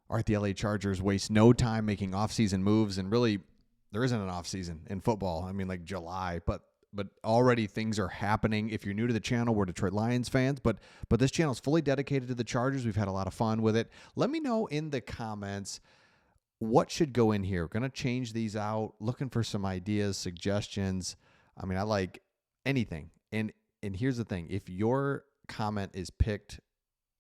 All right, the LA Chargers waste no time making offseason moves, and really, there isn't an offseason in football. I mean, like July, but already things are happening. If you're new to the channel, we're Detroit Lions fans, but this channel is fully dedicated to the Chargers. We've had a lot of fun with it. Let me know in the comments what should go in here. We're going to change these out, looking for some ideas, suggestions. I mean, I like anything. And here's the thing. If your comment is picked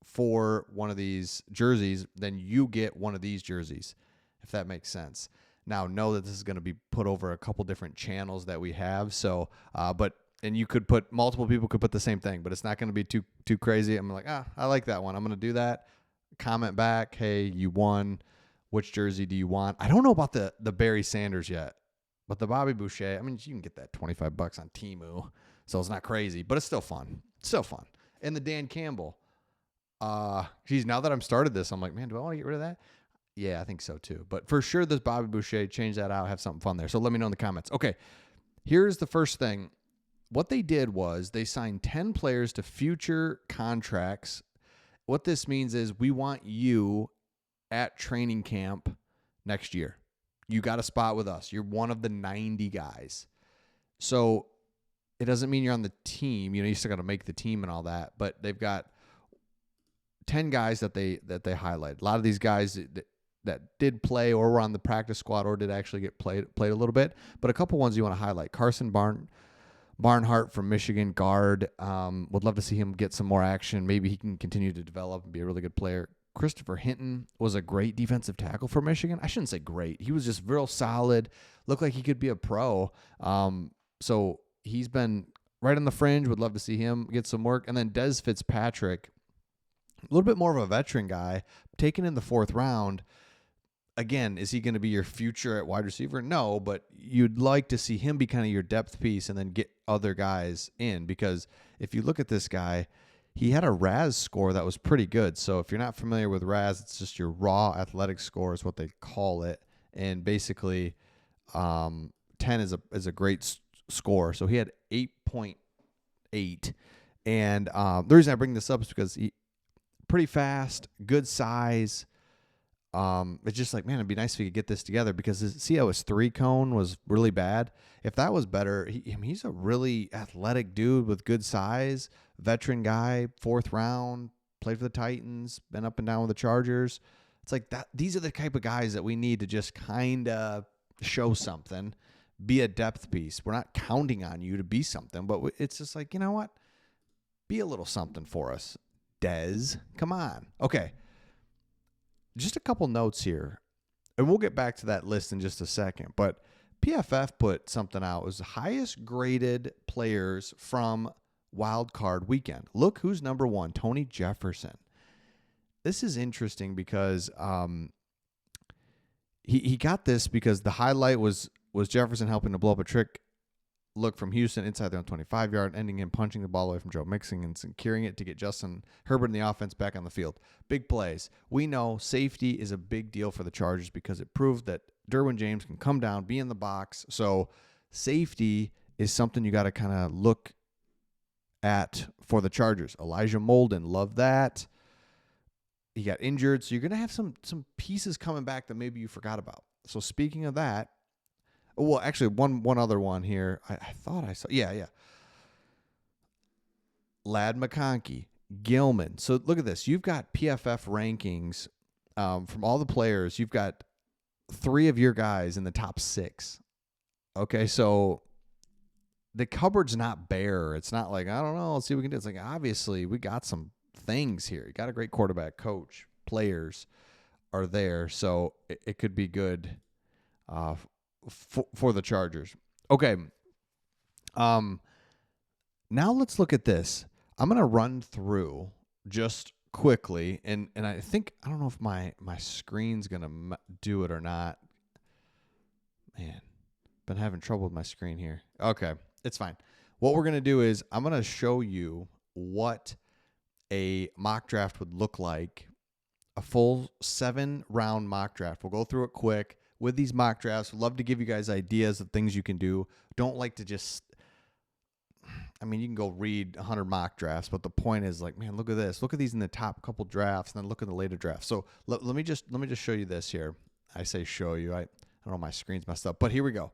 for one of these jerseys, then you get one of these jerseys, if that makes sense. Now, know that this is going to be put over a couple different channels that we have. So, and you could put, multiple people could put the same thing, but it's not going to be too crazy. I'm like, I like that one. I'm going to do that. Comment back. Hey, you won. Which jersey do you want? I don't know about the Barry Sanders yet, but the Bobby Boucher, I mean, you can get that $25 on Temu, so it's not crazy, but it's still fun. It's still fun. And the Dan Campbell, geez, now that I'm started this, I'm like, man, do I want to get rid of that? Yeah, I think so too. But for sure, this Bobby Boucher, change that out, have something fun there. So let me know in the comments. Okay, here's the first thing. What they did was they signed 10 players to future contracts. What this means is we want you at training camp next year. You got a spot with us. You're one of the 90 guys. So it doesn't mean you're on the team. You know, you still got to make the team and all that. But they've got 10 guys that they highlight. A lot of these guys that did play or were on the practice squad or did actually get played a little bit. But a couple ones you want to highlight. Carson Barnhart from Michigan, guard. Would love to see him get some more action. Maybe he can continue to develop and be a really good player. Christopher Hinton was a great defensive tackle for Michigan. I shouldn't say great. He was just real solid. Looked like he could be a pro. So he's been right on the fringe. Would love to see him get some work. And then Des Fitzpatrick, a little bit more of a veteran guy, taken in the 4th round. Again, is he going to be your future at wide receiver? No, but you'd like to see him be kind of your depth piece and then get other guys in, because if you look at this guy, he had a Raz score that was pretty good. So if you're not familiar with Raz, it's just your raw athletic score is what they call it. And basically 10 is a great score. So he had 8.8. And the reason I bring this up is because he pretty fast, good size. It's just like, man, it'd be nice if we could get this together, because see how his 3 cone was really bad. If that was better, he's a really athletic dude with good size, veteran guy, 4th round, played for the Titans, been up and down with the Chargers. It's like that. These are the type of guys that we need to just kind of show something, be a depth piece. We're not counting on you to be something, but it's just like, you know what? Be a little something for us, Dez. Come on. Okay. Just a couple notes here, and we'll get back to that list in just a second, but PFF put something out. It was the highest graded players from Wild Card Weekend. Look who's number 1, Tony Jefferson. This is interesting because he got this because the highlight was Jefferson helping to blow up a trick look from Houston inside their own 25-yard, ending in punching the ball away from Joe Mixon and securing it to get Justin Herbert and the offense back on the field. Big plays. We know safety is a big deal for the Chargers because it proved that Derwin James can come down, be in the box. So safety is something you got to kind of look at for the Chargers. Elijah Molden, love that. He got injured, so you're going to have some pieces coming back that maybe you forgot about. So speaking of that, well, actually, one other one here. I thought I saw. Yeah. Ladd McConkey, Gilman. So look at this. You've got PFF rankings from all the players. You've got 3 of your guys in the top 6. Okay, so the cupboard's not bare. It's not like, I don't know, let's see what we can do. It's like, obviously, we got some things here. You got a great quarterback, coach, players are there. So it could be good for the Chargers. Okay. Now let's look at this. I'm going to run through just quickly, and I think, I don't know if my screen's going to do it or not. Man, been having trouble with my screen here. Okay, it's fine. What we're going to do is I'm going to show you what a mock draft would look like, a full 7-round mock draft. We'll go through it quick. With these mock drafts, we'd love to give you guys ideas of things you can do. Don't like to just, I mean, you can go read 100 mock drafts, but the point is like, man, look at this. Look at these in the top couple drafts, and then look at the later drafts. So let me just show you this here. I say show you. I don't know, my screen's messed up, but here we go.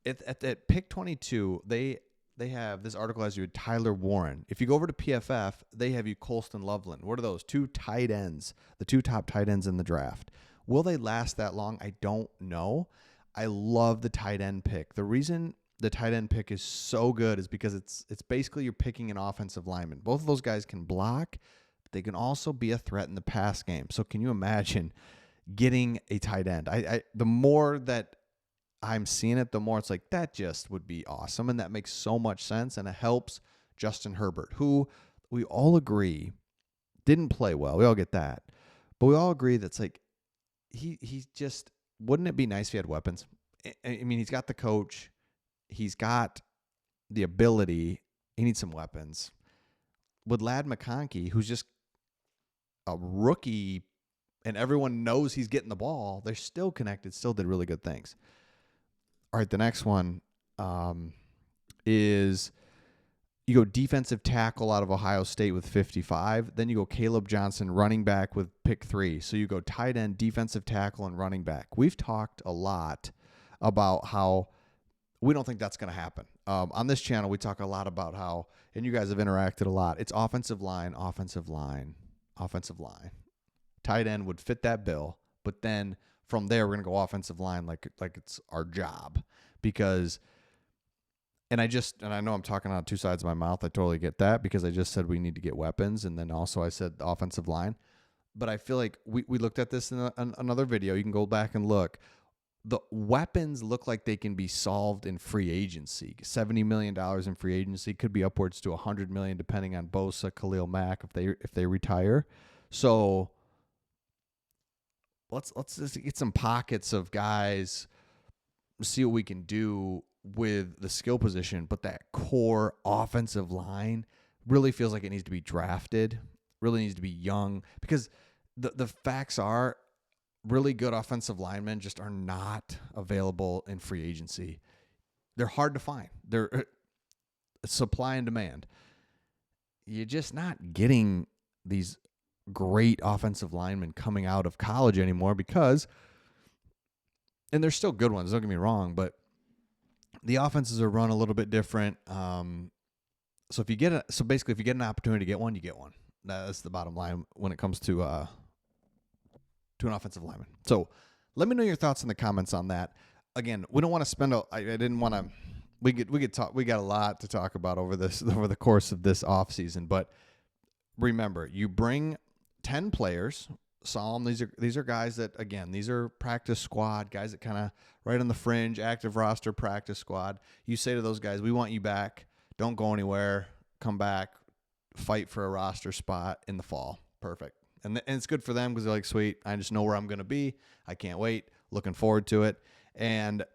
At pick 22, they have this article has you Tyler Warren. If you go over to PFF, they have you Colston Loveland. What are those? 2 tight ends, the 2 top tight ends in the draft. Will they last that long? I don't know. I love the tight end pick. The reason the tight end pick is so good is because it's basically you're picking an offensive lineman. Both of those guys can block, but they can also be a threat in the pass game. So can you imagine getting a tight end? The more that I'm seeing it, the more it's like, that just would be awesome. And that makes so much sense. And it helps Justin Herbert, who we all agree didn't play well. We all get that. But we all agree that's like, he's just, wouldn't it be nice if he had weapons? I mean, he's got the coach. He's got the ability. He needs some weapons. With Ladd McConkey, who's just a rookie, and everyone knows he's getting the ball, they're still connected, still did really good things. All right, the next one is you go defensive tackle out of Ohio State with 55. Then you go Caleb Johnson, running back with pick 3. So you go tight end, defensive tackle, and running back. We've talked a lot about how we don't think that's going to happen. On this channel, we talk a lot about how, and you guys have interacted a lot, it's offensive line, offensive line, offensive line. Tight end would fit that bill, but then from there, we're going to go offensive line like it's our job. Because, and I know I'm talking out 2 sides of my mouth. I totally get that, because I just said we need to get weapons, and then also I said the offensive line. But I feel like we looked at this in another video. You can go back and look. The weapons look like they can be solved in free agency. $70 million in free agency, could be upwards to $100 million depending on Bosa, Khalil Mack if they retire. So let's just get some pockets of guys, see what we can do with the skill position. But that core offensive line really feels like it needs to be drafted, really needs to be young, because the facts are, really good offensive linemen just are not available in free agency. They're hard to find. They're supply and demand. You're just not getting these great offensive linemen coming out of college anymore, because, and they're still good ones, don't get me wrong, but the offenses are run a little bit different. So basically if you get an opportunity to get one, you get one. That's the bottom line when it comes to an offensive lineman. So let me know your thoughts in the comments on that. Again, we don't want to spend I didn't want to, we could talk, we got a lot to talk about over the course of this offseason, but remember, you bring 10 players, Solemn, these are guys that, again, these are practice squad, guys that kind of right on the fringe, active roster practice squad. You say to those guys, we want you back. Don't go anywhere. Come back. Fight for a roster spot in the fall. Perfect. And it's good for them because they're like, sweet, I just know where I'm going to be. I can't wait. Looking forward to it. And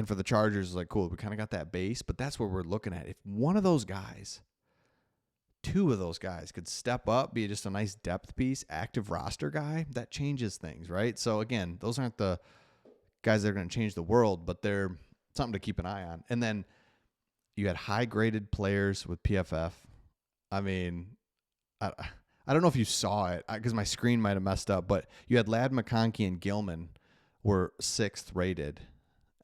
for the Chargers, it's like, cool, we kind of got that base, but that's what we're looking at. If one of those guys, 2 of those guys could step up, be just a nice depth piece, active roster guy, that changes things, right? So, again, those aren't the guys that are going to change the world, but they're something to keep an eye on. And then you had high-graded players with PFF. I mean, I don't know if you saw it because my screen might have messed up, but you had Ladd McConkey and Gilman were 6th rated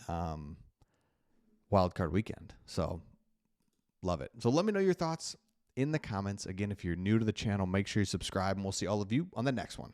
wild card weekend. So love it. So let me know your thoughts in the comments. Again, if you're new to the channel, make sure you subscribe, and we'll see all of you on the next one.